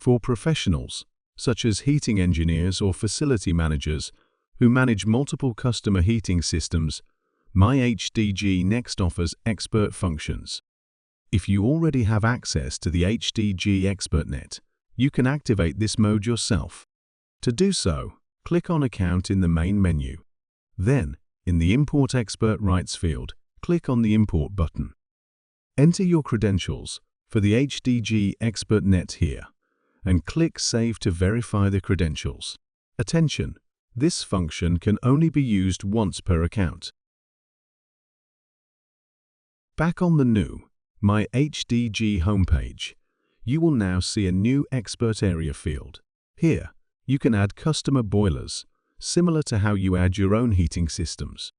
For professionals, such as heating engineers or facility managers who manage multiple customer heating systems, myHDG next offers expert functions. If you already have access to the HDG ExpertNet, you can activate this mode yourself. To do so, click on Account in the main menu. Then, in the Import Expert Rights field, click on the Import button. Enter your credentials for the HDG ExpertNet here, and click Save to verify the credentials. Attention! This function can only be used once per account. Back on the new myHDG homepage, you will now see a new Expert Area field. Here, you can add customer boilers, similar to how you add your own heating systems.